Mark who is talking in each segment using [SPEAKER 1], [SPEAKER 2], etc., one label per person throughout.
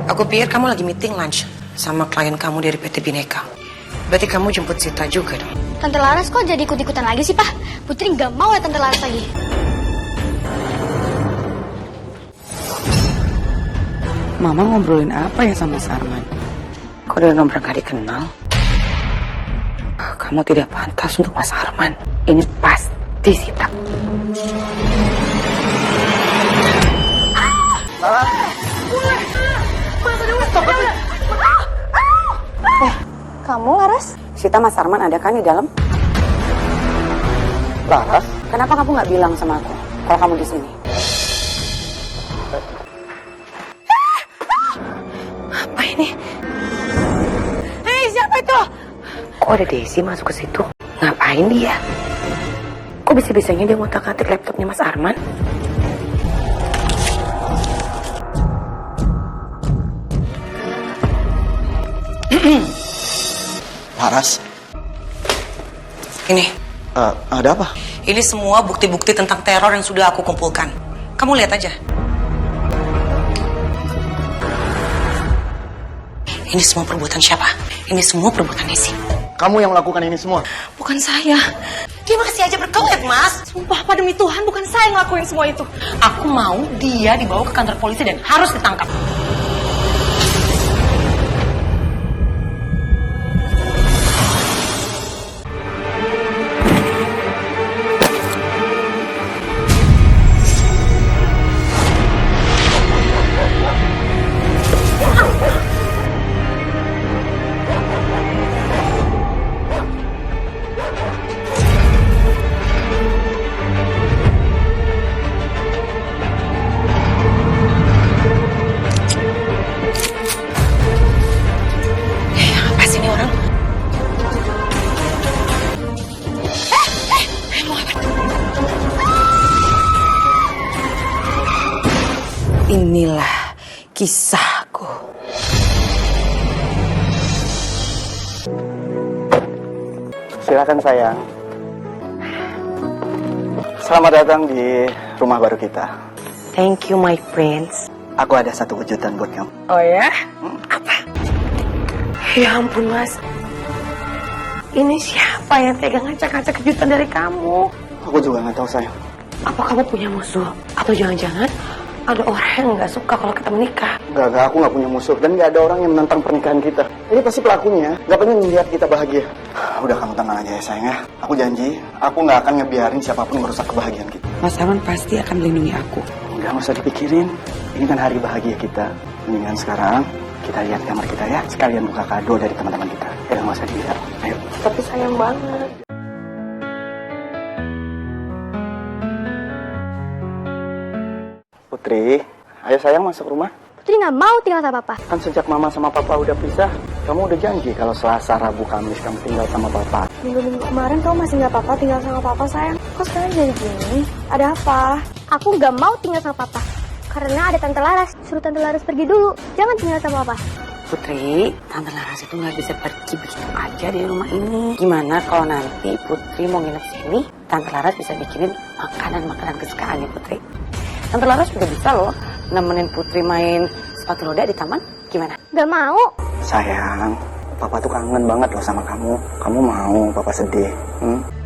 [SPEAKER 1] Aku pikir kamu lagi meeting lunch sama klien kamu dari PT Bineka. Berarti kamu jemput Sita juga dong?
[SPEAKER 2] Tante Laras kok jadi ikut-ikutan lagi sih, Pak? Putri nggak mau ya Tante Laras lagi.
[SPEAKER 1] Mama ngobrolin apa ya sama Sarman? Kok dari nomor gak dikenal? Kamu tidak pantas untuk Mas Arman. Ini pasti Sita.
[SPEAKER 3] Kamu Laras?
[SPEAKER 1] Sita, Mas Arman ada kan di dalam?
[SPEAKER 3] Laras?
[SPEAKER 1] Kenapa kamu nggak bilang sama aku kalau kamu di sini? Apa ini? Hei, siapa itu? Kok ada Desi masuk ke situ? Ngapain dia? Kok bisa-bisanya dia ngotak-ngatik laptopnya Mas Arman?
[SPEAKER 3] Laras?
[SPEAKER 1] Ini.
[SPEAKER 3] Ada apa?
[SPEAKER 1] Ini semua bukti-bukti tentang teror yang sudah aku kumpulkan. Kamu lihat aja. Ini semua perbuatan siapa? Ini semua perbuatan Desi.
[SPEAKER 3] Kamu yang melakukan ini semua?
[SPEAKER 1] Bukan saya. Dia masih aja berkelit, Mas. Sumpah, Pak, demi Tuhan, bukan saya yang ngelakuin semua itu. Aku mau dia dibawa ke kantor polisi dan harus ditangkap. Inilah kisahku.
[SPEAKER 3] Silakan sayang. Selamat datang di rumah baru kita.
[SPEAKER 1] Thank you, my prince.
[SPEAKER 3] Aku ada satu kejutan buat kamu.
[SPEAKER 1] Oh ya? Apa? Ya ampun, Mas. Ini siapa yang tega ngacak-ngacak kejutan dari kamu?
[SPEAKER 3] Aku juga nggak tahu sayang.
[SPEAKER 1] Apa kamu punya musuh? Atau jangan-jangan ada orang yang nggak suka kalau kita menikah?
[SPEAKER 3] Enggak, aku nggak punya musuh dan nggak ada orang yang menentang pernikahan kita. Ini pasti pelakunya nggak pengen melihat kita bahagia. Udah, kamu tenang aja ya sayang ya. Aku janji, aku nggak akan ngebiarin siapapun merusak kebahagiaan kita.
[SPEAKER 1] Mas Arman pasti akan melindungi aku.
[SPEAKER 3] Udah, nggak usah dipikirin. Ini kan hari bahagia kita. Mendingan sekarang kita lihat kamar kita ya. Sekalian buka kado dari teman-teman kita. Ya nggak usah dilihat. Ayo.
[SPEAKER 1] Tapi sayang banget.
[SPEAKER 3] Putri, ayo sayang masuk rumah.
[SPEAKER 2] Putri nggak mau tinggal sama Papa.
[SPEAKER 3] Kan sejak mama sama papa udah pisah, kamu udah janji kalau Selasa, Rabu, Kamis kamu tinggal sama papa.
[SPEAKER 2] Minggu-minggu kemarin kamu masih nggak apa-apa tinggal sama Papa, sayang. Kok sekarang jadi gini? Ada apa? Aku nggak mau tinggal sama Papa. Karena ada Tante Laras. Suruh Tante Laras pergi dulu. Jangan tinggal sama Papa.
[SPEAKER 1] Putri, Tante Laras itu nggak bisa pergi begitu aja di rumah ini. Gimana kalau nanti Putri mau nginep sini, Tante Laras bisa bikinin makanan-makanan kesukaannya Putri. Tante Laras juga bisa loh nemenin Putri main sepatu roda di taman. Gimana?
[SPEAKER 2] Nggak mau.
[SPEAKER 3] Sayang, papa tuh kangen banget loh sama kamu. Kamu mau papa sedih?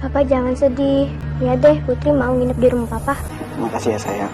[SPEAKER 2] Papa jangan sedih. Ya deh, Putri mau nginep di rumah Papa.
[SPEAKER 3] Makasih ya sayang.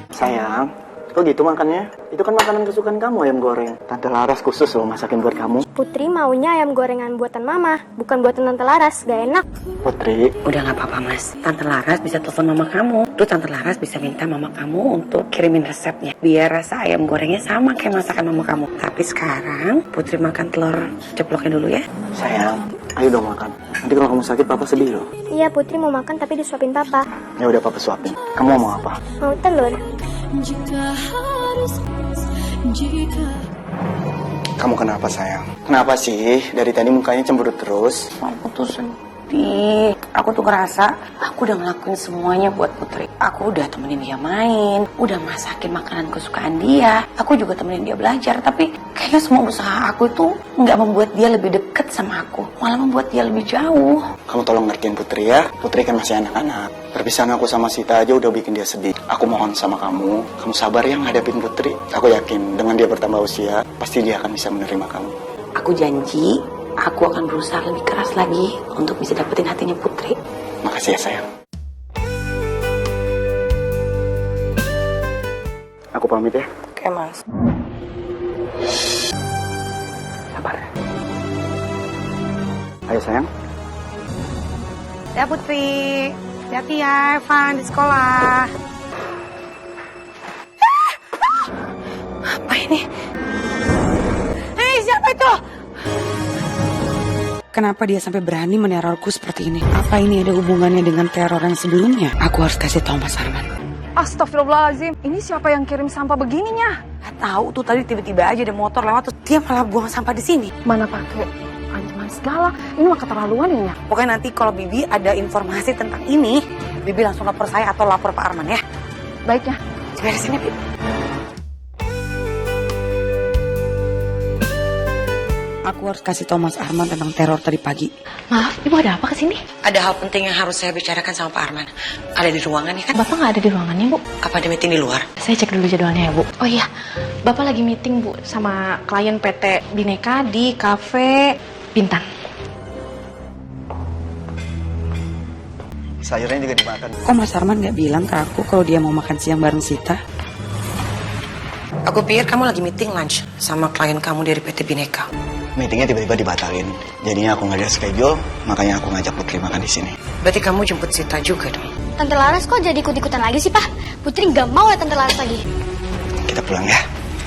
[SPEAKER 3] Sayang, kok gitu makannya? Itu kan makanan kesukaan kamu, ayam goreng. Tante Laras khusus loh masakin buat kamu.
[SPEAKER 2] Putri maunya ayam gorengan buatan Mama, bukan buatan Tante Laras. Gak enak.
[SPEAKER 3] Putri,
[SPEAKER 1] Udah nggak apa-apa, Mas. Tante Laras bisa telepon mama kamu. Terus Tante Laras bisa minta mama kamu untuk kirimin resepnya. Biar rasa ayam gorengnya sama kayak masakan mama kamu. Tapi sekarang Putri makan telur ceploknya dulu ya.
[SPEAKER 3] sayang, ayo dong makan. Nanti kalau kamu sakit papa sedih loh.
[SPEAKER 2] Iya, Putri mau makan tapi disuapin Papa.
[SPEAKER 3] Ya udah papa suapin. Kamu mau apa?
[SPEAKER 2] Mau telur.
[SPEAKER 3] Kamu kenapa sayang? Kenapa sih? Dari tadi mukanya cemberut terus.
[SPEAKER 1] Aku tuh sedih. Aku tuh ngerasa aku udah ngelakuin semuanya buat Putri. Aku udah temenin dia main, udah masakin makanan kesukaan dia. Aku juga temenin dia belajar. Tapi kayaknya semua usaha aku itu nggak membuat dia lebih deket sama aku, malah membuat dia lebih jauh.
[SPEAKER 3] Kamu tolong ngertiin Putri ya. Putri kan masih anak-anak. Perpisahan aku sama Sita aja udah bikin dia sedih. Aku mohon sama kamu sabar ya ngadepin Putri. Aku yakin dengan dia bertambah usia, pasti dia akan bisa menerima kamu.
[SPEAKER 1] Aku janji, aku akan berusaha lebih keras lagi untuk bisa dapetin hatinya Putri.
[SPEAKER 3] Makasih ya sayang. Aku pamit ya.
[SPEAKER 1] Oke, Mas.
[SPEAKER 3] Sabar ya. Ayo sayang.
[SPEAKER 4] Ya Putri, hati-hati ya Evan di sekolah.
[SPEAKER 1] Apa ini?
[SPEAKER 4] Hei, siapa itu?
[SPEAKER 1] Kenapa dia sampai berani menerorku seperti ini? Apa ini ada hubungannya dengan teror yang sebelumnya? Aku harus kasih tahu Mas Arman.
[SPEAKER 4] Astagfirullahaladzim, ini siapa yang kirim sampah begininya?
[SPEAKER 1] Gak tahu tuh tadi tiba-tiba aja ada motor lewat terus dia malah buang sampah di sini.
[SPEAKER 4] Mana pakai ancaman segala, ini mah keterlaluan ini ya.
[SPEAKER 1] Pokoknya nanti kalau Bibi ada informasi tentang ini, Bibi langsung lapor saya atau lapor Pak Arman ya.
[SPEAKER 4] Baiknya.
[SPEAKER 1] Beresin ya, Bibi. Aku harus kasih tahu Mas Arman tentang teror tadi pagi.
[SPEAKER 2] Maaf, Ibu ada apa kesini?
[SPEAKER 1] Ada hal penting yang harus saya bicarakan sama Pak Arman. Ada di ruangan ya kan?
[SPEAKER 2] Bapak nggak ada di ruangannya, Bu?
[SPEAKER 1] Apa ada meeting di luar?
[SPEAKER 2] Saya cek dulu jadwalnya ya, Bu. Oh iya, Bapak lagi meeting, Bu, sama klien PT Bineka di Cafe Bintang.
[SPEAKER 3] Sayurnya juga dimakan.
[SPEAKER 1] Kok Mas Arman nggak bilang ke aku kalau dia mau makan siang bareng Sita? Aku pikir kamu lagi meeting lunch sama klien kamu dari PT Bineka.
[SPEAKER 3] Meetingnya tiba-tiba dibatalin. Jadinya aku nggak ada schedule, makanya aku ngajak Putri makan di sini.
[SPEAKER 1] Berarti kamu jemput Sita juga dong?
[SPEAKER 2] Tante Laras kok jadi ikut-ikutan lagi sih, Pak? Putri nggak mau ya Tante Laras lagi.
[SPEAKER 3] Kita pulang ya.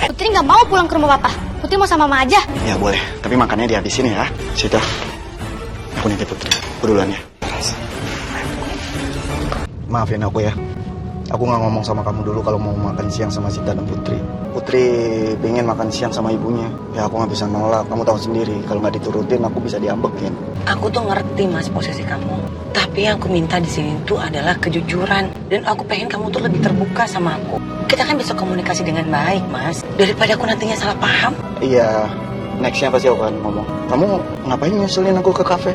[SPEAKER 2] Putri nggak mau pulang ke rumah Papa. Putri mau sama Mama aja.
[SPEAKER 3] Ya boleh, tapi makannya dihabisin ya. Sita, aku nitip Putri. Aku duluan ya. Maafin aku ya. Aku nggak ngomong sama kamu dulu kalau mau makan siang sama Sita dan Putri. Putri pengen makan siang sama ibunya. Ya aku nggak bisa nolak. Kamu tahu sendiri kalau nggak diturutin aku bisa diambekin.
[SPEAKER 1] Aku tuh ngerti Mas posisi kamu. Tapi yang aku minta di sini tuh adalah kejujuran. Dan aku pengen kamu tuh lebih terbuka sama aku. Kita kan bisa komunikasi dengan baik, Mas. Daripada aku nantinya salah paham.
[SPEAKER 3] Iya, nextnya pasti aku akan ngomong. Kamu ngapain nyusulin aku ke kafe?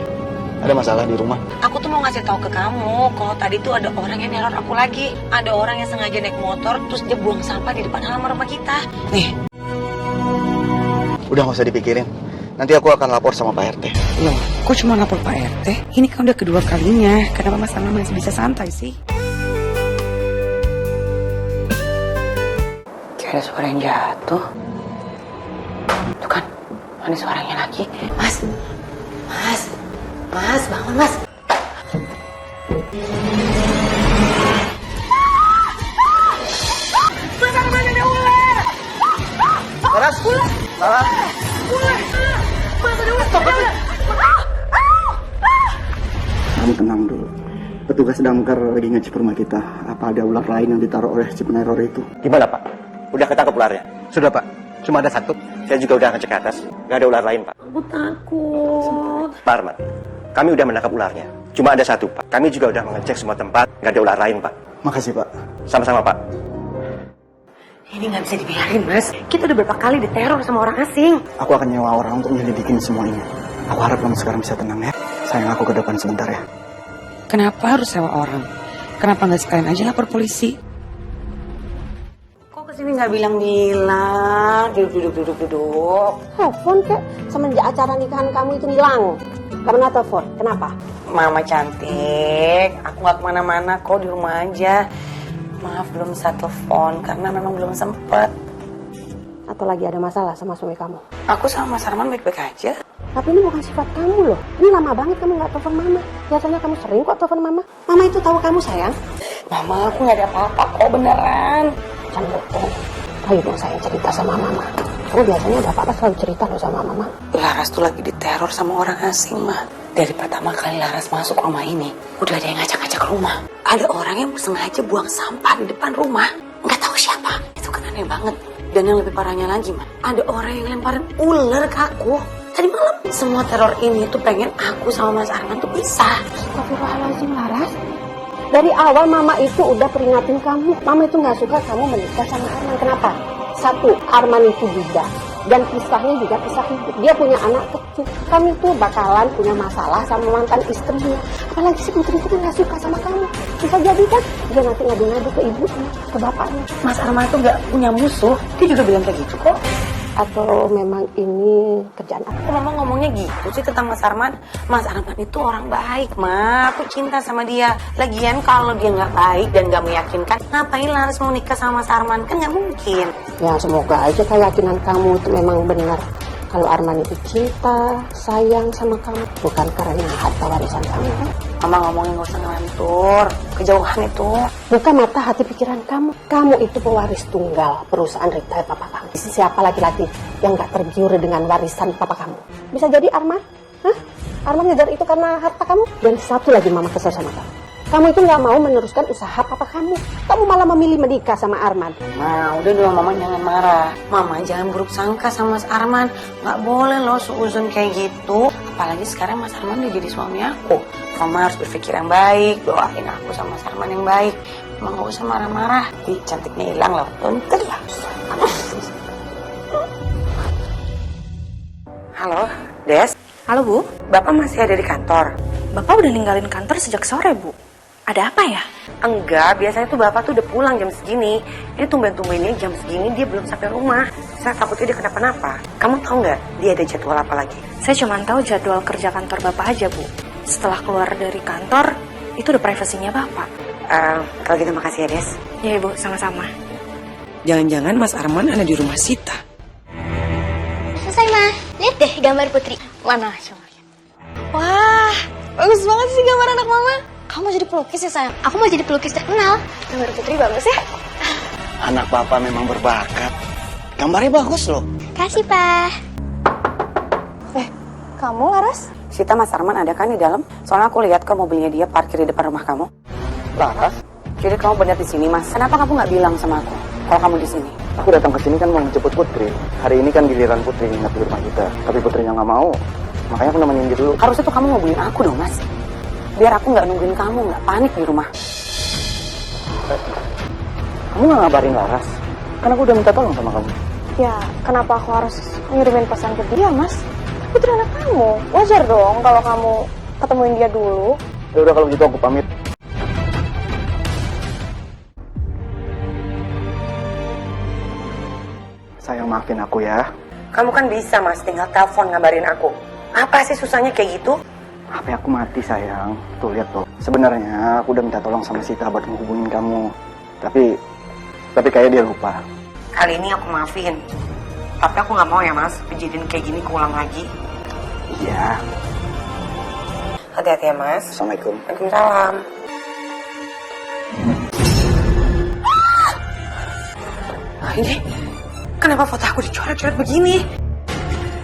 [SPEAKER 3] Ada masalah di rumah?
[SPEAKER 1] Aku tuh mau ngasih tahu ke kamu kalau tadi tuh ada orang yang neror aku lagi. Ada orang yang sengaja naik motor terus dia buang sampah di depan halaman rumah kita. Nih.
[SPEAKER 3] Udah gak usah dipikirin. Nanti aku akan lapor sama Pak RT.
[SPEAKER 1] Loh, kok cuma lapor Pak RT? Ini kan udah kedua kalinya. Kenapa Mas Arman masih bisa santai sih? Kayak ada suara yang jatuh. Tuh kan, ada suaranya lagi. Mas, bangun Mas.
[SPEAKER 3] Laras, Laras. Kamu tenang dulu. Petugas damkar lagi ngecek rumah kita. Apa ada ular lain yang ditaruh oleh si peneror itu?
[SPEAKER 5] Gimana Pak? Udah ketangkep ularnya? Sudah Pak, cuma ada satu. Saya juga udah ngecek ke atas, nggak ada ular lain Pak.
[SPEAKER 1] Aku takut.
[SPEAKER 5] Pak Arman, kami udah menangkap ularnya. Cuma ada satu Pak. Kami juga udah mengecek semua tempat, nggak ada ular lain Pak.
[SPEAKER 3] Makasih Pak.
[SPEAKER 5] Sama-sama Pak.
[SPEAKER 1] Ini nggak bisa dibiarin Mas. Kita udah berapa kali diteror sama orang asing.
[SPEAKER 3] Aku akan nyewa orang untuk nyelidikin semua ini. Aku harap kamu sekarang bisa tenang ya. Sayang aku ke depan sebentar ya.
[SPEAKER 1] Kenapa harus sewa orang? Kenapa nggak sekalian aja lapor polisi? Kok kesini nggak bilang-bilang? Duduk.
[SPEAKER 6] Telepon kek, semenjak acara nikahan kamu itu hilang. Karena telepon, kenapa?
[SPEAKER 1] Mama cantik, aku nggak kemana-mana kok, di rumah aja. Maaf belum bisa telepon karena memang belum sempet.
[SPEAKER 6] Atau lagi ada masalah sama suami kamu?
[SPEAKER 1] Aku sama Mas Arman baik-baik aja.
[SPEAKER 6] Tapi ini bukan sifat kamu loh. Ini lama banget kamu nggak telepon mama. Biasanya kamu sering kok telepon mama. Mama itu tahu kamu sayang.
[SPEAKER 1] Mama, aku nggak ada apa-apa kok, beneran.
[SPEAKER 6] Jangan bohong. Ayo dong sayang cerita sama mama. Kamu biasanya ada apa-apa selalu cerita loh sama mama.
[SPEAKER 1] Laras tuh lagi diteror sama orang asing, mah. Dari pertama kali Laras masuk rumah ini, udah ada yang ngajak-ngajak rumah. Ada orang yang sengaja buang sampah di depan rumah. Nggak tahu siapa. Itu kan aneh banget. Dan yang lebih parahnya lagi, mah, ada orang yang lemparin ular ke aku. Tadi malam. Semua teror ini tuh pengen aku sama Mas Arman tuh pisah.
[SPEAKER 6] Astagfirullahaladzim Laras. Dari awal mama itu udah peringatin kamu. Mama itu nggak suka kamu menikah sama Arman. Kenapa? Satu, Arman itu budak. Dan kisahnya juga kisah hidup. Dia punya anak kecil. Kamu tuh bakalan punya masalah sama mantan istrinya. Apalagi si Putri itu nggak suka sama kamu. Bisa jadi kan dia nanti ngadu-ngadu ke ibunya, ke bapaknya.
[SPEAKER 1] Mas Arman itu nggak punya musuh. Dia juga bilang kayak gitu kok.
[SPEAKER 6] Atau memang ini kerjaan aku?
[SPEAKER 1] Kok mama ngomongnya gitu sih tentang Mas Arman? Mas Arman itu orang baik, Ma. Aku cinta sama dia. Lagian kalau dia nggak baik dan nggak meyakinkan, ngapain Laras mau nikah sama Mas Arman? Kan nggak mungkin.
[SPEAKER 6] Ya semoga aja keyakinan kamu itu memang benar. Kalau Arman itu cinta, sayang sama kamu, bukan karena harta warisan kamu.
[SPEAKER 1] Mama ngomongnya nggak usah ngelantur. Kejauhan itu.
[SPEAKER 6] Buka mata hati pikiran kamu. Kamu itu pewaris tunggal perusahaan retail papa kamu. Siapa laki-laki yang gak tergiur dengan warisan papa kamu? Bisa jadi Arman? Hah? Arman ngejar itu karena harta kamu? Dan satu lagi mama kesel sama kamu. Kamu itu gak mau meneruskan usaha papa kamu. Kamu malah memilih menikah sama Arman.
[SPEAKER 1] Nah, udah dong Mama jangan marah. Mama jangan buruk sangka sama Mas Arman. Nggak boleh loh suuzon kayak gitu. Apalagi sekarang Mas Arman udah jadi suami aku. Mama harus berpikir yang baik. Doain aku sama Mas Arman yang baik. Mama nggak usah marah-marah. Ih, cantiknya hilang loh. Untung lah. Halo, Des.
[SPEAKER 7] Halo Bu,
[SPEAKER 1] Bapak masih ada di kantor?
[SPEAKER 7] Bapak udah ninggalin kantor sejak sore Bu. Ada apa ya?
[SPEAKER 1] Enggak, biasanya tuh Bapak tuh udah pulang jam segini. Ini tumben-tumbennya jam segini dia belum sampai rumah. Saya takutnya dia kenapa-napa. Kamu tahu nggak dia ada jadwal apa lagi?
[SPEAKER 7] Saya cuma tahu jadwal kerja kantor Bapak aja Bu. Setelah keluar dari kantor, itu udah privasinya Bapak.
[SPEAKER 1] Kalau gitu makasih ya, Des.
[SPEAKER 7] Ya Ibu, sama-sama.
[SPEAKER 8] Jangan-jangan Mas Arman ada di rumah Sita.
[SPEAKER 2] Selesai mah. Lihat deh gambar Putri. Mana coba?
[SPEAKER 7] Wah, bagus banget sih gambar anak Mama. Kamu jadi pelukis ya sayang?
[SPEAKER 2] Aku mau jadi pelukis terkenal.
[SPEAKER 7] Gambar Putri bagus ya?
[SPEAKER 3] Anak papa memang berbakat. Gambarnya bagus loh.
[SPEAKER 2] Kasih, Pak.
[SPEAKER 7] Kamu Laras?
[SPEAKER 1] Sita, Mas Arman ada kan di dalam? Soalnya aku lihat kok mobilnya dia parkir di depan rumah kamu.
[SPEAKER 3] Laras,
[SPEAKER 1] Jadi kamu benar di sini, Mas. Kenapa kamu nggak bilang sama aku kalau kamu di sini?
[SPEAKER 3] aku datang ke sini kan mau menjemput Putri. Hari ini kan giliran Putri nginep di rumah kita. Tapi Putrinya nggak mau. Makanya aku nemenin dia dulu.
[SPEAKER 1] Harusnya tuh kamu ngobrolin aku dong, Mas. Biar aku nggak nungguin kamu, nggak panik di rumah.
[SPEAKER 3] Kamu nggak ngabarin Laras? Kan aku udah minta tolong sama kamu.
[SPEAKER 2] Ya, kenapa aku harus ngirimin pesan ke dia, Mas? Putri anak kamu. Wajar dong kalau kamu ketemuin dia dulu.
[SPEAKER 3] Ya udah kalau gitu aku pamit. Sayang, maafin aku ya.
[SPEAKER 1] Kamu kan bisa, Mas. Tinggal telepon ngabarin aku. Apa sih susahnya kayak gitu?
[SPEAKER 3] HP aku mati, sayang. Tuh, lihat tuh. Sebenarnya aku udah minta tolong sama Sita buat menghubungin kamu. Tapi kayak dia lupa.
[SPEAKER 1] Kali ini aku maafin. Tapi aku nggak mau ya, Mas. Kejadian kayak gini keulang lagi.
[SPEAKER 3] Iya.
[SPEAKER 1] Hati-hati ya, Mas.
[SPEAKER 3] Assalamualaikum.
[SPEAKER 1] Waalaikumsalam. Ini kenapa foto aku dicoret-coret begini?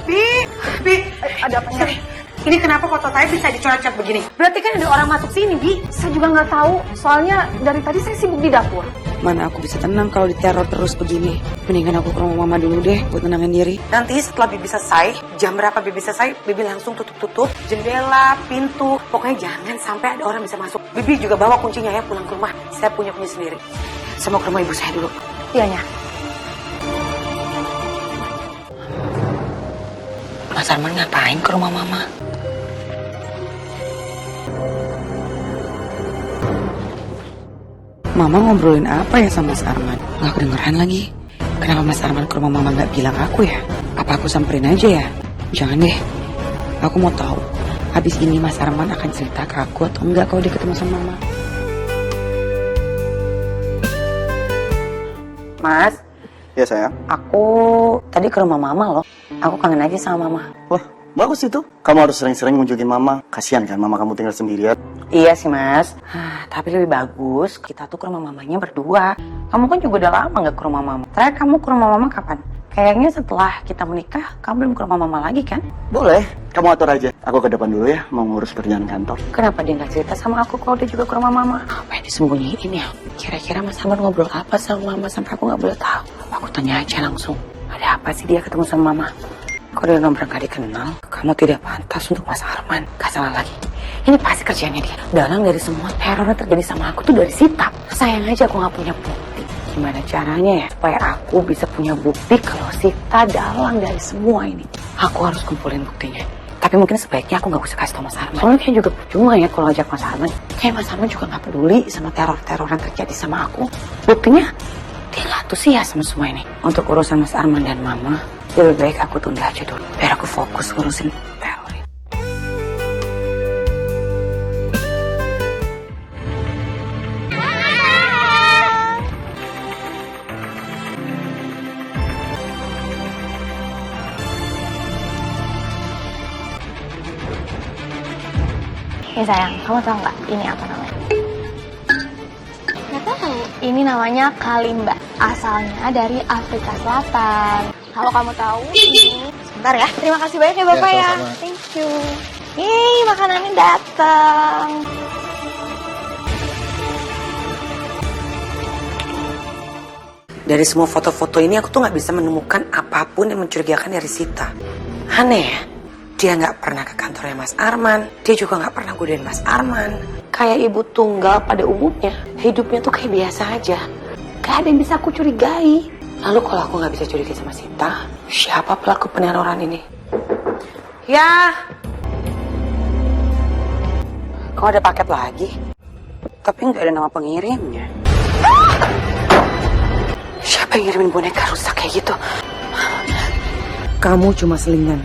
[SPEAKER 1] Bi, ada apa sih? Ini kenapa foto saya bisa dicoret-coret begini? Berarti kan ada orang masuk sini, Bi.
[SPEAKER 4] Saya juga nggak tahu, soalnya dari tadi saya sibuk di dapur.
[SPEAKER 8] Mana aku bisa tenang kalau diteror terus begini. Mendingan aku ke rumah mama dulu deh buat tenangin diri.
[SPEAKER 1] Nanti setelah Bibi selesai, jam berapa Bibi selesai, Bibi langsung tutup jendela, pintu. Pokoknya jangan sampai ada orang bisa masuk. Bibi juga bawa kuncinya ya pulang ke rumah. Saya punya kunci sendiri. Saya mau ke rumah ibu saya dulu.
[SPEAKER 4] Iya, Nya.
[SPEAKER 1] Mas Arman ngapain ke rumah mama?
[SPEAKER 8] Mama ngobrolin apa ya sama Mas Arman? Gak kedengeran lagi. Kenapa Mas Arman ke rumah mama gak bilang aku ya? Apa aku samperin aja ya? Jangan deh. Aku mau tahu. Habis ini Mas Arman akan cerita ke aku atau enggak kalau dia ketemu sama mama.
[SPEAKER 1] Mas,
[SPEAKER 3] Ya, sayang.
[SPEAKER 1] aku tadi ke rumah mama loh. Aku kangen aja sama mama.
[SPEAKER 3] Wah, bagus itu. Kamu harus sering-sering ngunjungin mama. Kasihan kan mama kamu tinggal sendirian.
[SPEAKER 1] Iya sih, Mas. Tapi lebih bagus kita tuh ke rumah mamanya berdua. Kamu kan juga udah lama gak ke rumah mama. Terakhir kamu ke rumah mama kapan? Kayaknya setelah kita menikah, kamu belum ke rumah mama lagi kan?
[SPEAKER 3] Boleh. Kamu atur aja. Aku ke depan dulu ya, mau ngurus kerjaan kantor.
[SPEAKER 1] Kenapa dia gak cerita sama aku kalau dia juga ke rumah mama? Apa yang disembunyiin ya? Kira-kira Mas Arman ngobrol apa sama mama sampai aku gak boleh tahu? Aku tanya aja langsung. Ada apa sih dia ketemu sama mama? Kalau dia nomor gak dikenal, kamu tidak pantas untuk Mas Arman. Gak salah lagi. Ini pasti kerjanya dia. Dalang dari semua teror yang terjadi sama aku tuh dari Sita. Sayang aja aku gak punya bukti. Gimana caranya ya supaya aku bisa punya bukti kalau Sita dalang dari semua ini. Aku harus kumpulin buktinya. Tapi mungkin sebaiknya aku gak usah kasih tau Mas Arman. Soalnya kayak juga percuma ya kalau ajak Mas Arman. Kayak Mas Arman juga gak peduli sama teror-teror yang terjadi sama aku. Buktinya dia gak antusias sama semua ini. Untuk urusan Mas Arman dan Mama, lebih baik aku tunda aja dulu. Biar aku fokus ngurusin teror ini.
[SPEAKER 2] Ya sayang, kamu tahu nggak ini apa namanya? Nggak tahu. Ini namanya kalimba. Asalnya dari Afrika Selatan. Kalau kamu tahu, ini sebentar ya. Terima kasih banyak ya Bapak ya. Thank you. Yeay, makanannya datang.
[SPEAKER 1] Dari semua foto-foto ini aku tuh gak bisa menemukan apapun yang mencurigakan dari Sita. Aneh ya? Dia gak pernah ke kantornya Mas Arman. Dia juga gak pernah godain Mas Arman. Kayak ibu tunggal pada umumnya. Hidupnya tuh kayak biasa aja. Gak ada yang bisa aku curigai. Lalu kalau aku gak bisa curiga sama Sita, siapa pelaku peneroran ini? Ya. Kok ada paket lagi? Tapi gak ada nama pengirimnya. Siapa yang ngirimin boneka rusak kayak gitu? Kamu cuma selingan.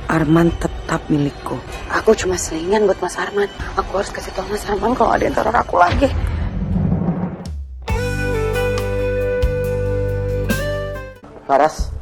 [SPEAKER 1] Arman tetap milikku. Aku cuma selingan buat Mas Arman. Aku harus kasih tahu Mas Arman kalau ada yang teror aku lagi.
[SPEAKER 3] Laras,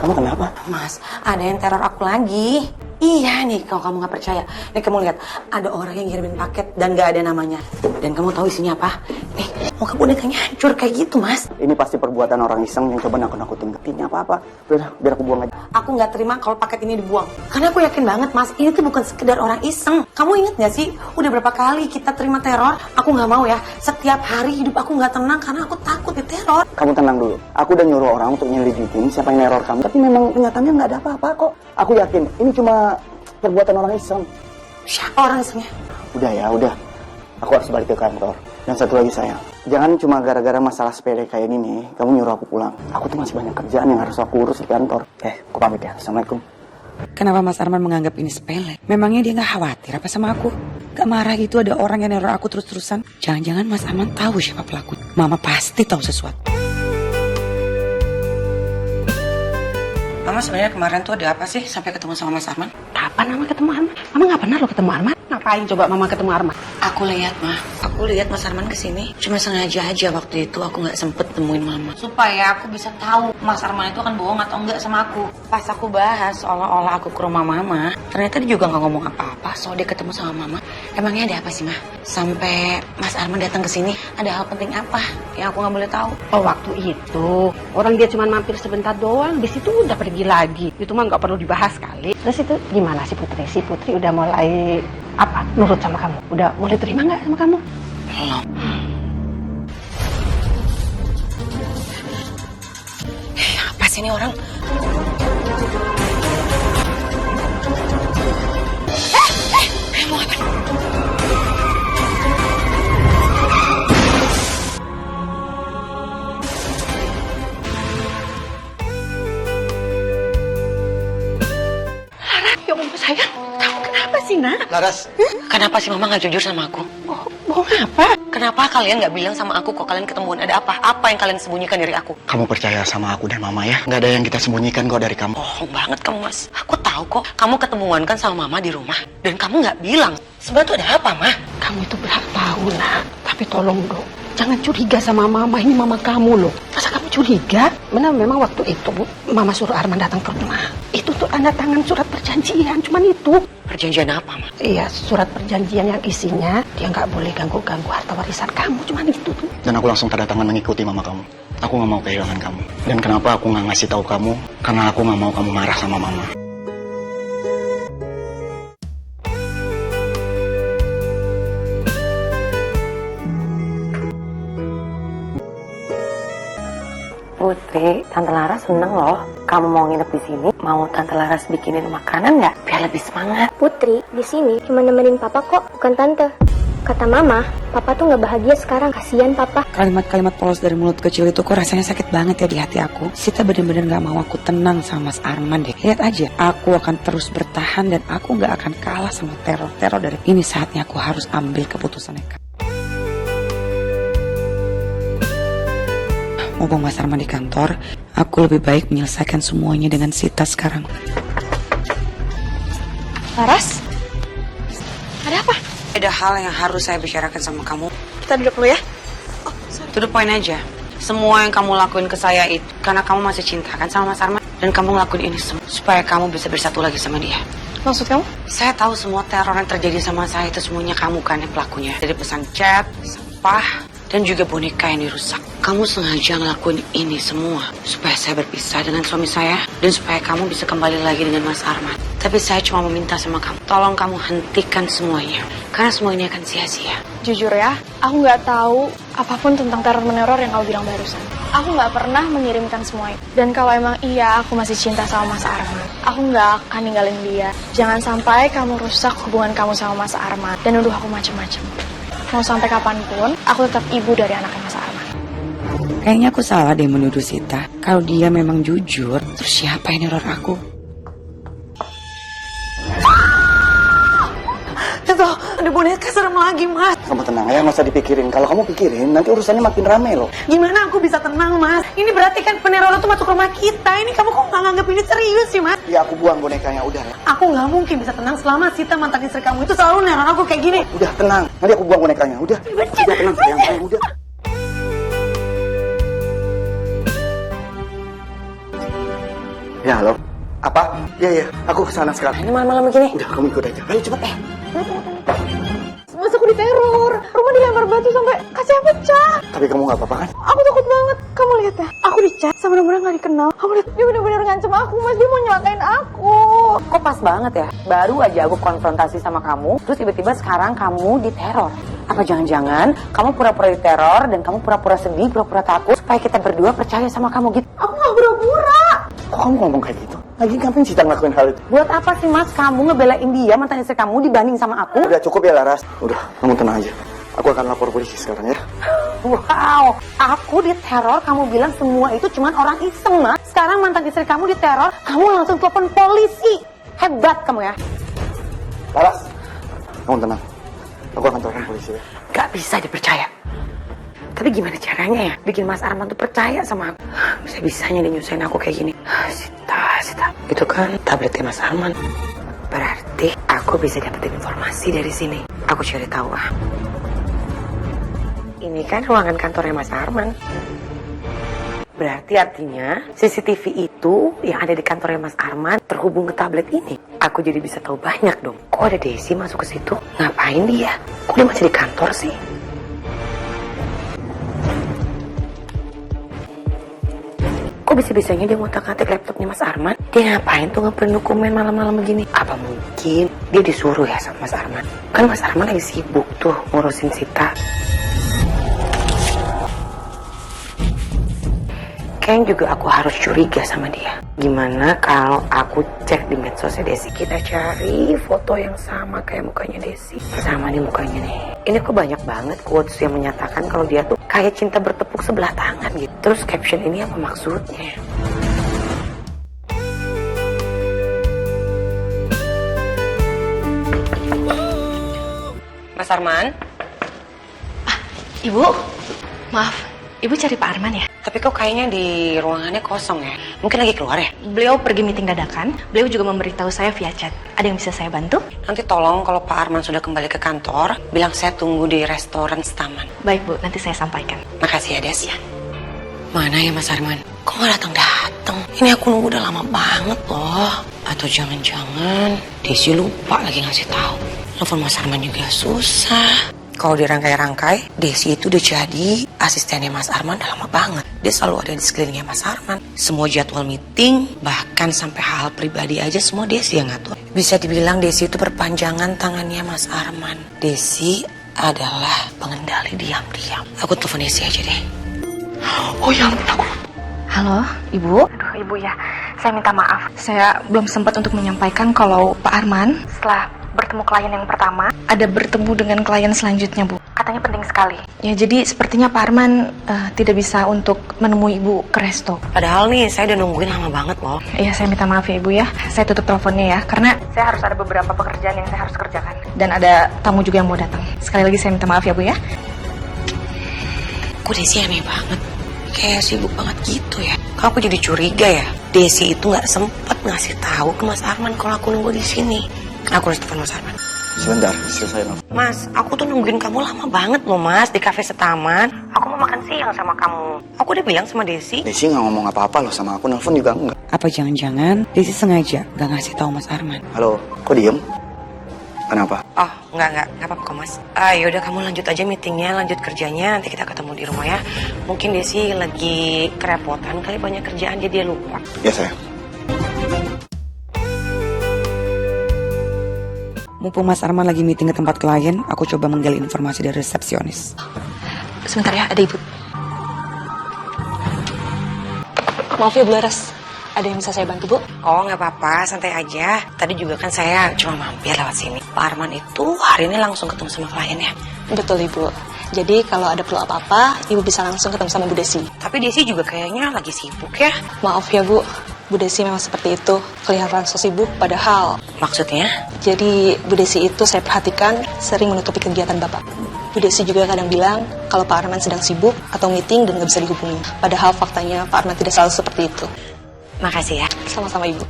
[SPEAKER 3] kamu kenapa?
[SPEAKER 1] Mas, ada yang teror aku lagi. Iya nih, kalau kamu nggak percaya. Nih kamu lihat, ada orang yang ngirimin paket dan nggak ada namanya. Dan kamu tahu isinya apa? Nih, muka bonekanya hancur kayak gitu, Mas.
[SPEAKER 3] Ini pasti perbuatan orang iseng yang coba nakut-nakutin. Ini apa-apa. Udah, biar aku buang aja.
[SPEAKER 1] Aku nggak terima kalau paket ini dibuang. Karena aku yakin banget, Mas, ini tuh bukan sekedar orang iseng. Kamu inget nggak sih, udah berapa kali kita terima teror? Aku nggak mau ya, setiap hari hidup aku nggak tenang karena aku takut diteror.
[SPEAKER 3] Kamu tenang dulu. Aku udah nyuruh orang untuk nyelidikin siapa yang neror kamu. Tapi memang kenyataannya nggak ada apa-apa kok. Aku yakin ini cuma perbuatan orang iseng.
[SPEAKER 1] Siapa orang isengnya?
[SPEAKER 3] Udah ya, udah. Aku harus balik ke kantor. Dan satu lagi sayang, jangan cuma gara-gara masalah sepele kayak gini, kamu nyuruh aku pulang. Aku tuh masih banyak kerjaan yang harus aku urus di kantor. Aku pamit ya. Assalamualaikum.
[SPEAKER 8] Kenapa Mas Arman menganggap ini sepele? Memangnya dia gak khawatir apa sama aku? Gak marah gitu ada orang yang neror aku terus-terusan? Jangan-jangan Mas Arman tahu siapa pelaku. Mama pasti tahu sesuatu. Mama sebenarnya kemarin tuh ada apa sih sampai ketemu sama Mas Arman?
[SPEAKER 6] Kapan Mama ketemu Arman? Mama nggak pernah lo ketemu Arman. Ngapain coba Mama ketemu Arman?
[SPEAKER 1] Aku lihat, Ma. Aku lihat Mas Arman kesini. Cuma sengaja aja waktu itu aku nggak sempet temuin Mama. Supaya aku bisa tahu Mas Arman itu akan bohong atau enggak sama aku. Pas aku bahas seolah-olah aku ke rumah Mama, ternyata dia juga nggak ngomong apa-apa soal dia ketemu sama Mama. Emangnya ada apa sih, Ma? Sampai Mas Arman datang ke sini, ada hal penting apa yang aku nggak boleh tahu?
[SPEAKER 6] Oh, waktu itu orang dia cuma mampir sebentar doang, di situ udah pergi lagi. Itu mah nggak perlu dibahas kali. Terus itu gimana sih Putri? Si Putri udah mulai apa? Nurut sama kamu? Udah mulai terima nggak sama kamu?
[SPEAKER 1] Belum. Apa sih ini orang? Mau apa?
[SPEAKER 6] Ya ampun sayang, kamu kenapa sih nak?
[SPEAKER 3] Laras.
[SPEAKER 1] Kenapa sih Mama nggak jujur sama aku?
[SPEAKER 6] Bohong apa?
[SPEAKER 1] Kenapa kalian nggak bilang sama aku kok kalian ketemuan ada apa? Apa yang kalian sembunyikan dari aku?
[SPEAKER 3] Kamu percaya sama aku dan Mama ya? Nggak ada yang kita sembunyikan kok dari kamu.
[SPEAKER 1] Bohong banget kamu, Mas. Aku tahu kok kamu ketemuan kan sama Mama di rumah. Dan kamu nggak bilang. Sebenarnya tuh ada apa, Ma?
[SPEAKER 6] Kamu itu berhak tahu nak. Tapi tolong dong, jangan curiga sama Mama. Ini Mama kamu loh. Masa kamu curiga? Memang waktu itu Mama suruh Arman datang ke rumah. Itu tuh tanda tangan surat perjanjian, cuman itu.
[SPEAKER 1] Perjanjian apa, Ma?
[SPEAKER 6] Iya, surat perjanjian yang isinya dia nggak boleh ganggu-ganggu harta warisan kamu, cuman itu tuh.
[SPEAKER 3] Dan aku langsung tanda tangan mengikuti Mama kamu. Aku nggak mau kehilangan kamu. Dan kenapa aku nggak ngasih tahu kamu? Karena aku nggak mau kamu marah sama Mama.
[SPEAKER 1] Putri, Tante Laras seneng loh. Kamu mau nginep di sini? Mau Tante Laras bikinin makanan nggak? Biar lebih semangat.
[SPEAKER 2] Putri di sini cuma nemenin papa kok, bukan tante. Kata Mama, Papa tuh nggak bahagia sekarang. Kasihan Papa.
[SPEAKER 8] Kalimat-kalimat polos dari mulut kecil itu kok rasanya sakit banget ya di hati aku. Sita bener-bener gak mau aku tenang sama Mas Arman deh. Lihat aja, aku akan terus bertahan dan aku gak akan kalah sama teror-teror dari ini. Saatnya aku harus ambil keputusan nekat. Mumpung Mas Arman di kantor, aku lebih baik menyelesaikan semuanya dengan Sita sekarang.
[SPEAKER 2] Laras? Ada apa?
[SPEAKER 8] Ada hal yang harus saya bicarakan sama kamu.
[SPEAKER 2] Kita duduk dulu ya.
[SPEAKER 8] To the point aja. Semua yang kamu lakuin ke saya itu karena kamu masih cinta kan sama Mas Arman. Dan kamu ngelakuin ini semua supaya kamu bisa bersatu lagi sama dia.
[SPEAKER 2] Maksud kamu?
[SPEAKER 8] Saya tahu semua teror yang terjadi sama saya itu semuanya kamu kan yang pelakunya. Dari pesan chat, sampah, dan juga boneka yang dirusak. Kamu sengaja ngelakuin ini semua supaya saya berpisah dengan suami saya dan supaya kamu bisa kembali lagi dengan Mas Arman. Tapi saya cuma meminta sama kamu, tolong kamu hentikan semuanya karena semua ini akan sia-sia.
[SPEAKER 2] Jujur ya, aku nggak tahu apapun tentang teror-meneror yang kau bilang barusan. Aku nggak pernah mengirimkan semua itu. Dan kalau emang iya aku masih cinta sama Mas Arman, aku nggak akan ninggalin dia. Jangan sampai kamu rusak hubungan kamu sama Mas Arman dan nuduh aku macam-macam. Mau sampai kapanpun, aku tetap ibu dari anaknya Mas Arman.
[SPEAKER 8] Kayaknya aku salah deh menuduh Sita. Kalau dia memang jujur, terus siapa yang neror aku?
[SPEAKER 1] Itu ada boneka serem lagi, Mas.
[SPEAKER 3] Kamu tenang ya, nggak usah dipikirin. Kalau kamu pikirin, nanti urusannya makin rame loh.
[SPEAKER 1] Gimana aku bisa tenang, Mas? Ini berarti kan peneror itu masuk rumah kita. Ini kamu kok nggak nganggap ini serius sih, Mas?
[SPEAKER 3] Ya aku buang bonekanya, udah ya.
[SPEAKER 1] Aku nggak mungkin bisa tenang selama Sita mantan istri kamu itu selalu neror aku kayak gini.
[SPEAKER 3] Udah tenang, nanti aku buang bonekanya, udah. Udah tenang, sayang, udah. Ya halo, apa? Ya, aku kesana sekarang.
[SPEAKER 1] Ini malam-malam begini.
[SPEAKER 3] Udah, kamu ikut aja. Ayo cepet.
[SPEAKER 2] Mas aku diteror, rumah dilempar batu sampai kacanya pecah.
[SPEAKER 3] Tapi kamu nggak apa-apa kan?
[SPEAKER 2] Aku takut banget. Kamu lihat ya, aku dicat sama bener-bener gak dikenal. Kamu lihat, dia bener-bener ngancem aku, Mas. Dia mau nyelakain aku.
[SPEAKER 1] Kok pas banget ya? Baru aja aku konfrontasi sama kamu, terus tiba-tiba sekarang kamu diteror. Apa jangan-jangan kamu pura-pura diteror dan kamu pura-pura sedih, pura-pura takut supaya kita berdua percaya sama kamu gitu?
[SPEAKER 2] Aku gak pura-pura.
[SPEAKER 3] Kok kamu ngomong kayak gitu? Lagi ngapain Sita ngelakuin hal itu?
[SPEAKER 1] Buat apa sih, Mas, kamu ngebelain dia mantan istri kamu dibanding sama aku?
[SPEAKER 3] Udah cukup ya Laras. Udah, kamu tenang aja. Aku akan lapor polisi sekarang ya.
[SPEAKER 1] Wow, aku diteror, kamu bilang semua itu cuma orang iseng, Mas. Sekarang mantan istri kamu diteror, kamu langsung telepon polisi. Hebat kamu ya.
[SPEAKER 3] Laras, kamu tenang. Aku akan telepon polisi ya.
[SPEAKER 1] Gak bisa dipercaya. Tapi gimana caranya ya bikin Mas Arman tuh percaya sama aku? Bisa-bisanya dia nyusahin aku kayak gini. Sita. Itu kan tabletnya Mas Arman. Berarti aku bisa dapetin informasi dari sini. Aku cari tahu ah. Ini kan ruangan kantornya Mas Arman. Berarti artinya CCTV itu yang ada di kantornya Mas Arman terhubung ke tablet ini. Aku jadi bisa tahu banyak dong. Kok ada Desi masuk ke situ? Ngapain dia? Kok dia masih di kantor sih? Kok bisa-bisanya dia ngotak-ngatik laptopnya Mas Arman? Dia ngapain tuh ngeprint dokumen malam-malam begini? Apa mungkin dia disuruh ya sama Mas Arman? Kan Mas Arman lagi sibuk tuh ngurusin Sita. Kayaknya juga aku harus curiga sama dia. Gimana kalau aku cek di medsosnya Desi? Kita cari foto yang sama kayak mukanya Desi. Sama nih mukanya nih. Ini kok banyak banget quotes yang menyatakan kalau dia tuh kayak cinta bertepuk sebelah tangan gitu. Terus caption ini apa maksudnya? Mas Arman?
[SPEAKER 7] Ibu, maaf, Ibu cari Pak Arman ya?
[SPEAKER 8] Tapi kok kayaknya di ruangannya kosong ya? Mungkin lagi keluar ya?
[SPEAKER 7] Beliau pergi meeting dadakan, beliau juga memberitahu saya via chat. Ada yang bisa saya bantu?
[SPEAKER 8] Nanti tolong kalau Pak Arman sudah kembali ke kantor, bilang saya tunggu di restoran Staman.
[SPEAKER 7] Baik Bu, nanti saya sampaikan.
[SPEAKER 8] Makasih ya Des. Ya. Mana ya Mas Arman? Kok nggak datang-datang? Ini aku nunggu udah lama banget loh. Atau jangan-jangan Desi lupa lagi ngasih tahu. Telepon Mas Arman juga susah. Kalau dirangkai-rangkai, Desi itu udah jadi asistennya Mas Arman udah lama banget. Dia selalu ada di sekelilingnya Mas Arman. Semua jadwal meeting, bahkan sampai hal pribadi aja semua Desi yang ngatur. Bisa dibilang Desi itu perpanjangan tangannya Mas Arman. Desi adalah pengendali diam-diam. Aku telepon Desi aja deh. Oh ya ampun aku.
[SPEAKER 7] Halo, Ibu? Aduh, Ibu ya, saya minta maaf. Saya belum sempat untuk menyampaikan kalau Pak Arman setelah bertemu klien yang pertama, ada bertemu dengan klien selanjutnya, Bu. Katanya penting sekali. Ya, jadi sepertinya Pak Arman tidak bisa untuk menemui Ibu ke resto.
[SPEAKER 1] Padahal nih, saya udah nungguin lama banget loh.
[SPEAKER 7] Iya, saya minta maaf ya Ibu ya. Saya tutup teleponnya ya, karena saya harus ada beberapa pekerjaan yang saya harus kerjakan. Dan ada tamu juga yang mau datang. Sekali lagi saya minta maaf ya Bu ya.
[SPEAKER 1] Kok Desi aneh banget? Kayak sibuk banget gitu ya. Kok aku jadi curiga ya? Desi itu nggak sempet ngasih tahu ke Mas Arman kalau aku nunggu di sini. Aku harus telepon Mas Arman.
[SPEAKER 3] Sebentar, selesai Nov.
[SPEAKER 1] Mas, aku tuh nungguin kamu lama banget loh Mas di kafe Setaman. Aku mau makan siang sama kamu. Aku udah bilang sama Desi.
[SPEAKER 3] Desi nggak ngomong apa-apa loh sama aku, nelfon juga enggak.
[SPEAKER 8] Apa jangan-jangan Desi sengaja gak ngasih tahu Mas Arman?
[SPEAKER 3] Halo, kok diem? Kenapa?
[SPEAKER 1] Oh, enggak apa-apa kok Mas. Yaudah kamu lanjut aja meetingnya, lanjut kerjanya. Nanti kita ketemu di rumah ya. Mungkin Desi lagi kerepotan kali banyak kerjaan jadi dia lupa.
[SPEAKER 3] Ya sayang.
[SPEAKER 8] Mumpung Mas Arman lagi meeting ke tempat klien, aku coba menggali informasi dari resepsionis.
[SPEAKER 7] Sebentar ya, ada Ibu. Maaf ya Bu Laras, ada yang bisa saya bantu Bu?
[SPEAKER 1] Oh, nggak apa-apa, santai aja. Tadi juga kan saya cuma mampir lewat sini. Pak Arman itu hari ini langsung ketemu sama kliennya.
[SPEAKER 7] Betul Ibu. Jadi kalau ada perlu apa-apa, Ibu bisa langsung ketemu sama Bu Desi.
[SPEAKER 1] Tapi Desi juga kayaknya lagi sibuk ya.
[SPEAKER 7] Maaf ya Bu, Bu Desi memang seperti itu, kelihatan so sibuk padahal.
[SPEAKER 1] Maksudnya?
[SPEAKER 7] Jadi Bu Desi itu saya perhatikan sering menutupi kegiatan Bapak. Bu Desi juga kadang bilang kalau Pak Arman sedang sibuk atau meeting dan nggak bisa dihubungi. Padahal faktanya Pak Arman tidak selalu seperti itu.
[SPEAKER 1] Makasih ya.
[SPEAKER 7] Sama-sama Ibu.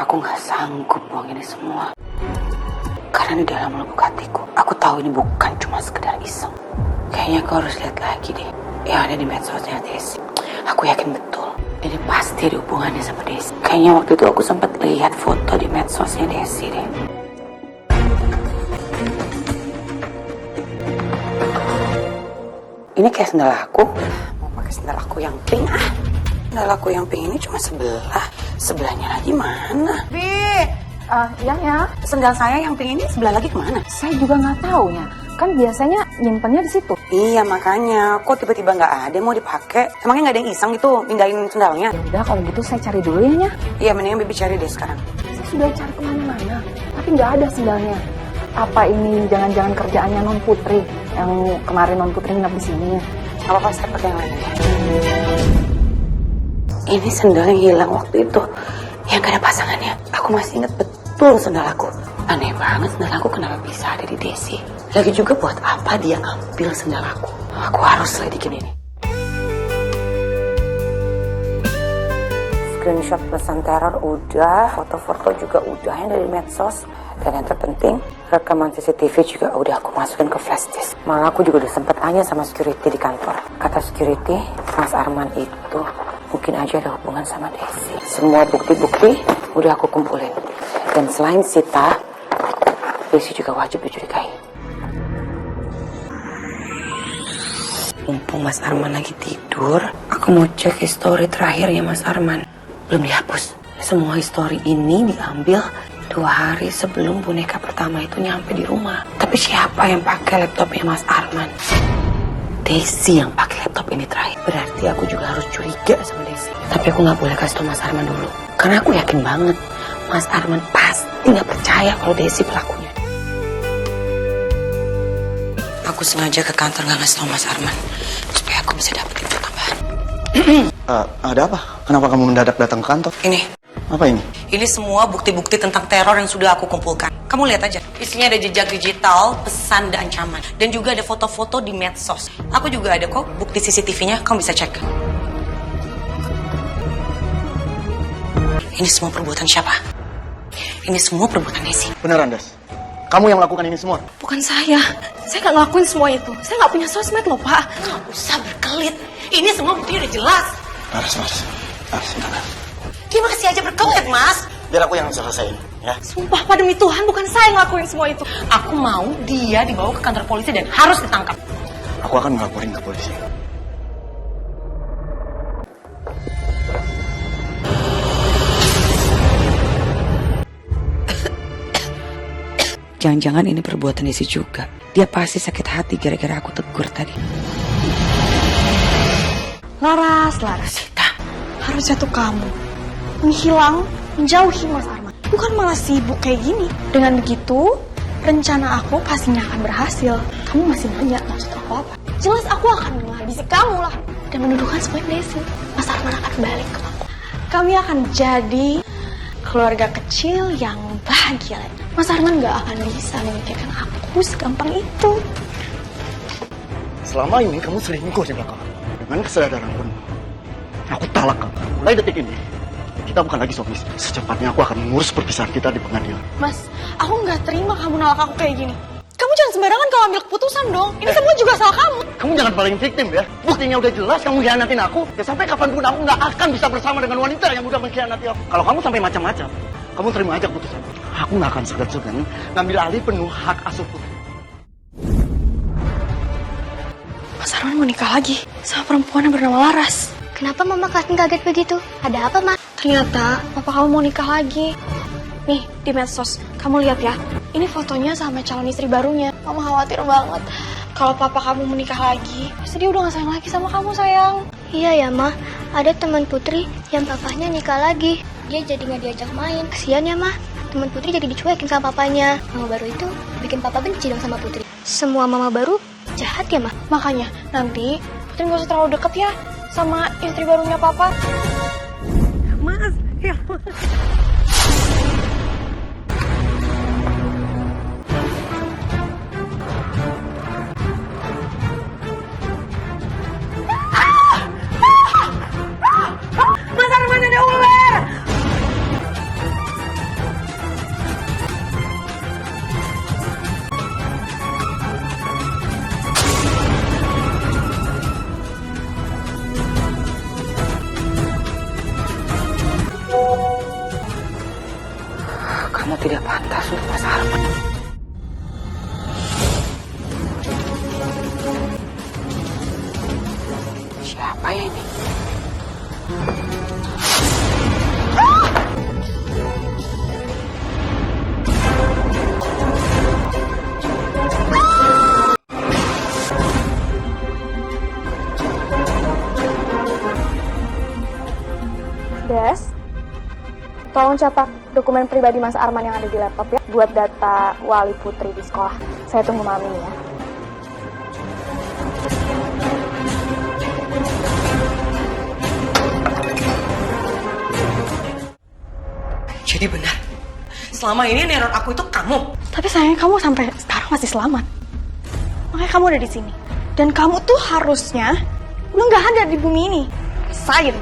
[SPEAKER 1] Aku nggak sanggup buang ini semua. Karena di dalam lubuk hatiku, aku tahu ini bukan cuma sekedar iseng. Kayaknya aku harus lihat lagi deh yang ada di medsosnya Desi. Aku yakin betul ini pasti ada hubungannya sama Desi. Kayaknya waktu itu aku sempat lihat foto di medsosnya Desi deh. Ini kayak sendal aku. Mau pakai sendal aku yang pink Sendal aku yang pink ini cuma sebelah. Sebelahnya lagi mana?
[SPEAKER 4] Ya.
[SPEAKER 1] Sendal saya yang pink ini sebelah lagi kemana?
[SPEAKER 4] Saya juga nggak tahu ya. Kan biasanya nyimpennya di situ.
[SPEAKER 1] Iya makanya, kok tiba-tiba nggak ada mau dipakai? Emangnya nggak ada yang iseng gitu pindahin sendalnya?
[SPEAKER 4] Udah kalau gitu saya cari dulu ya, Nya.
[SPEAKER 1] Iya mendingan Bibi cari deh sekarang.
[SPEAKER 4] Saya sudah cari kemana-mana, tapi nggak ada sendalnya. Apa ini jangan-jangan kerjaannya Non Putri yang kemarin Non Putri nginep di sini ya?
[SPEAKER 1] Gak apa-apa, saya pakai yang lain aja. Ini sendal yang hilang waktu itu, yang gak ada pasangannya. Aku masih inget betul sendal aku. Aneh banget sendal aku kenapa bisa ada di Desi. Lagi juga buat apa dia ngambil sendal aku. Aku harus selidikin ini. Screenshot pesan teror udah, foto-foto juga udah yang dari medsos. Dan yang terpenting, rekaman CCTV juga udah aku masukin ke flash disk. Malah aku juga udah sempet tanya sama security di kantor. Kata security, Mas Arman itu mungkin aja ada hubungan sama Desi. Semua bukti-bukti udah aku kumpulin. Dan selain Sita, Desi juga wajib dicurigai. Mumpung Mas Arman lagi tidur, aku mau cek history terakhirnya Mas Arman. Belum dihapus. Semua history ini diambil 2 hari sebelum boneka pertama itu nyampe di rumah. Tapi siapa yang pakai laptopnya Mas Arman? Desi yang pakai laptop ini terakhir. Berarti aku juga harus curiga sama Desi. Tapi aku nggak boleh kasih tau Mas Arman dulu. Karena aku yakin banget Mas Arman pasti nggak percaya kalau Desi pelakunya. Aku sengaja ke kantor nggak ngasih tau Mas Arman supaya aku bisa dapet info tambahan.
[SPEAKER 3] Ada apa? Kenapa kamu mendadak datang ke kantor?
[SPEAKER 1] Ini.
[SPEAKER 3] Apa ini?
[SPEAKER 1] Ini semua bukti-bukti tentang teror yang sudah aku kumpulkan. Kamu lihat aja. Isinya ada jejak digital, pesan, dan ancaman. Dan juga ada foto-foto di medsos. Aku juga ada kok bukti CCTV-nya. Kamu bisa cek. Ini semua perbuatan siapa? Ini semua perbuatan Desi.
[SPEAKER 3] Beneran, Das? Kamu yang melakukan ini semua?
[SPEAKER 7] Bukan saya nggak ngelakuin semua itu. Saya nggak punya sosmed loh Pak.
[SPEAKER 1] Nggak usah berkelit. Ini semua bukti udah jelas.
[SPEAKER 3] Laras.
[SPEAKER 1] Dia masih aja berkelit, Mas.
[SPEAKER 3] Biar aku yang selesaiin, ya.
[SPEAKER 7] Sumpah Pak, demi Tuhan bukan saya yang ngelakuin semua itu.
[SPEAKER 1] Aku mau dia dibawa ke kantor polisi dan harus ditangkap.
[SPEAKER 3] Aku akan melaporin ke polisi.
[SPEAKER 8] Jangan-jangan ini perbuatan Desi juga. Dia pasti sakit hati gara-gara aku tegur tadi.
[SPEAKER 2] Laras, Sita. Harusnya tuh kamu menghilang, menjauhi Mas Arman. Bukan malah sibuk kayak gini. Dengan begitu, rencana aku pastinya akan berhasil. Kamu masih nanya maksud aku apa? Jelas aku akan menghabisi kamu lah. Dan menuduhkan semua Desi. Mas Arman akan balik ke aku. Kami akan jadi keluarga kecil yang bahagia. Mas Arman gak akan bisa memikirkan aku segampang itu.
[SPEAKER 3] Selama ini kamu selingkuh di belakang aku. Dengan kesadaran pun, aku talak kamu. Mulai detik ini, kita bukan lagi suami istri. Secepatnya aku akan mengurus perpisahan kita di pengadilan.
[SPEAKER 2] Mas, aku gak terima kamu nolak aku kayak gini. Kamu jangan sembarangan kalau ambil keputusan dong. Ini semua juga salah kamu.
[SPEAKER 3] Kamu jangan paling victim ya. Buktinya udah jelas kamu hianatin aku. Ya sampai kapanpun aku nggak akan bisa bersama dengan wanita yang udah mengkhianati aku. Kalau kamu sampai macam-macam, kamu terima aja keputusan. Aku nggak akan segan-segan ngambil alih penuh hak asuh Putri.
[SPEAKER 2] Mas Arman mau nikah lagi sama perempuan yang bernama Laras.
[SPEAKER 9] Kenapa Mama kaget begitu? Ada apa, Ma?
[SPEAKER 2] Ternyata papa kamu mau nikah lagi. Nih, di medsos. Kamu lihat ya. Ini fotonya sama calon istri barunya. Mama khawatir banget. Kalau papa kamu menikah lagi, pasti dia udah gak sayang lagi sama kamu, sayang.
[SPEAKER 9] Iya ya, Ma. Ada teman Putri yang papahnya nikah lagi. Dia jadi gak diajak main. Kasian ya, Ma. Teman Putri jadi dicuekin sama papanya. Mama baru itu bikin papa benci dong sama Putri. Semua mama baru jahat ya, Ma?
[SPEAKER 2] Makanya, nanti Putri gak usah terlalu deket ya sama istri barunya papa.
[SPEAKER 8] Mas, ya Mas.
[SPEAKER 2] Mas Arman ada ular!
[SPEAKER 8] Kamu tidak pantas untuk Mas Arman. Siapa ya ini?
[SPEAKER 2] Des, tolong cetak dokumen pribadi Mas Arman yang ada di laptop ya, buat data wali putri di sekolah. Saya tunggu malam ini ya.
[SPEAKER 7] Jadi benar, selama ini neror aku itu kamu.
[SPEAKER 2] Tapi sayangnya kamu sampai sekarang masih selamat. Makanya kamu ada di sini. Dan kamu tuh harusnya udah nggak ada di bumi ini. Rasain.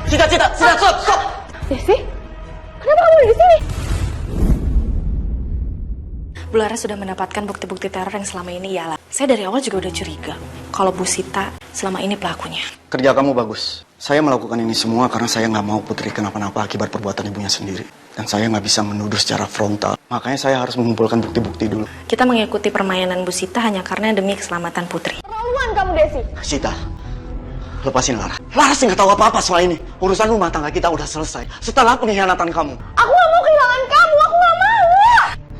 [SPEAKER 3] Cita, stop!
[SPEAKER 2] Desi, kenapa kamu ada di sini?
[SPEAKER 7] Bu Laras sudah mendapatkan bukti-bukti teror yang selama ini ialah. Saya dari awal juga udah curiga kalau Bu Sita selama ini pelakunya.
[SPEAKER 3] Kerja kamu bagus. Saya melakukan ini semua karena saya nggak mau Putri kenapa-napa akibat perbuatan ibunya sendiri. Dan saya nggak bisa menuduh secara frontal. Makanya saya harus mengumpulkan bukti-bukti dulu.
[SPEAKER 7] Kita mengikuti permainan Bu Sita hanya karena demi keselamatan Putri.
[SPEAKER 2] Keterlaluan kamu, Desi.
[SPEAKER 3] Sita, lepasin Lara. Laras nggak tahu apa-apa soal ini. Urusan rumah tangga kita udah selesai setelah pengkhianatan kamu.
[SPEAKER 2] Aku gak mau kehilangan kamu, aku gak mau.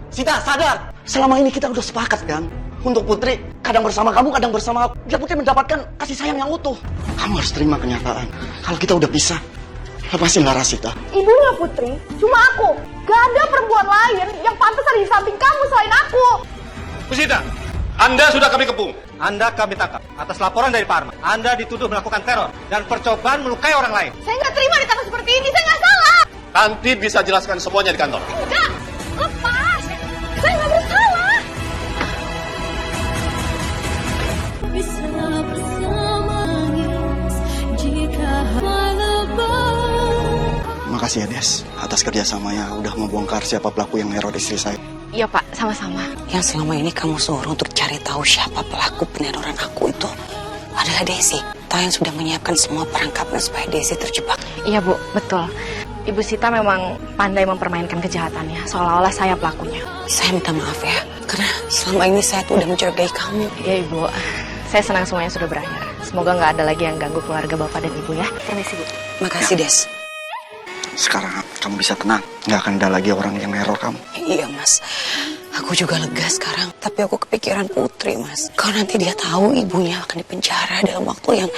[SPEAKER 3] Sita, sadar. Selama ini kita udah sepakat kan? Untuk Putri, kadang bersama kamu, kadang bersama aku. Biar Putri mendapatkan kasih sayang yang utuh. Kamu harus terima kenyataan. Kalau kita udah pisah, lepasin Lara, Sita.
[SPEAKER 2] Ibunya Putri, cuma aku. Gak ada perempuan lain yang pantas ada di samping kamu selain aku.
[SPEAKER 10] Bu Sita, Anda sudah kami kepung. Anda kami tangkap atas laporan dari Pak Arman. Anda dituduh melakukan teror dan percobaan melukai orang lain.
[SPEAKER 2] Saya nggak terima ditangkap seperti ini, saya nggak salah.
[SPEAKER 10] Nanti bisa jelaskan semuanya di kantor.
[SPEAKER 2] Enggak, lepas. Saya nggak bersalah.
[SPEAKER 3] Makasih ya, Des. Atas kerjasamanya udah membongkar siapa pelaku yang neror istri saya.
[SPEAKER 2] Iya Pak, sama-sama.
[SPEAKER 8] Yang selama ini kamu suruh untuk cari tahu siapa pelaku peneroran aku itu adalah Desi. Tahu yang sudah menyiapkan semua perangkapnya supaya Desi terjebak.
[SPEAKER 7] Iya Bu, betul. Ibu Sita memang pandai mempermainkan kejahatannya, seolah-olah saya pelakunya.
[SPEAKER 8] Saya minta maaf ya, karena selama ini saya tuh udah mencurigai kamu.
[SPEAKER 7] Iya Ibu, saya senang semuanya sudah berakhir. Semoga nggak ada lagi yang ganggu keluarga Bapak dan Ibu ya. Permisi Bu.
[SPEAKER 8] Makasih Des.
[SPEAKER 3] Sekarang kamu bisa tenang. Nggak akan ada lagi orang yang neror kamu.
[SPEAKER 8] Iya mas, aku juga lega sekarang. Tapi aku kepikiran Putri mas. Kalau nanti dia tahu ibunya akan dipenjara dalam waktu yang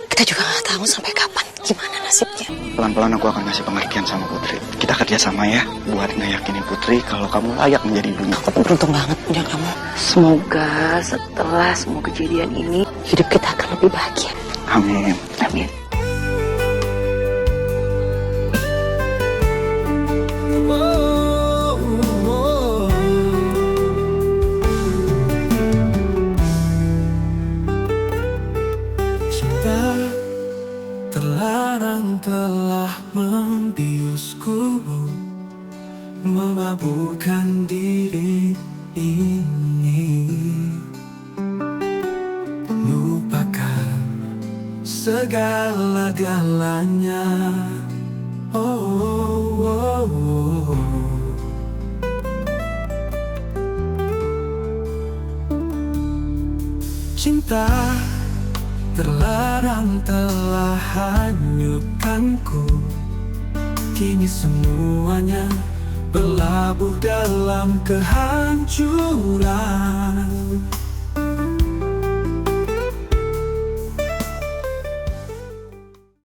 [SPEAKER 8] kita juga nggak tahu sampai kapan. Gimana nasibnya?
[SPEAKER 3] Pelan-pelan aku akan kasih pengertian sama Putri. Kita kerja sama ya, buat ngeyakinin Putri kalau kamu layak menjadi ibunya.
[SPEAKER 8] Aku tuh beruntung banget punya kamu. Semoga setelah semua kejadian ini, hidup kita akan lebih bahagia.
[SPEAKER 3] Amin.
[SPEAKER 8] Amin.
[SPEAKER 11] Terlarang telah membiusku, memabukkan diri ini. Lupakan segala-galanya. Oh, oh, oh. Cinta terlarang telah hanyutkanku. Kini semuanya berlabuh dalam kehancuran.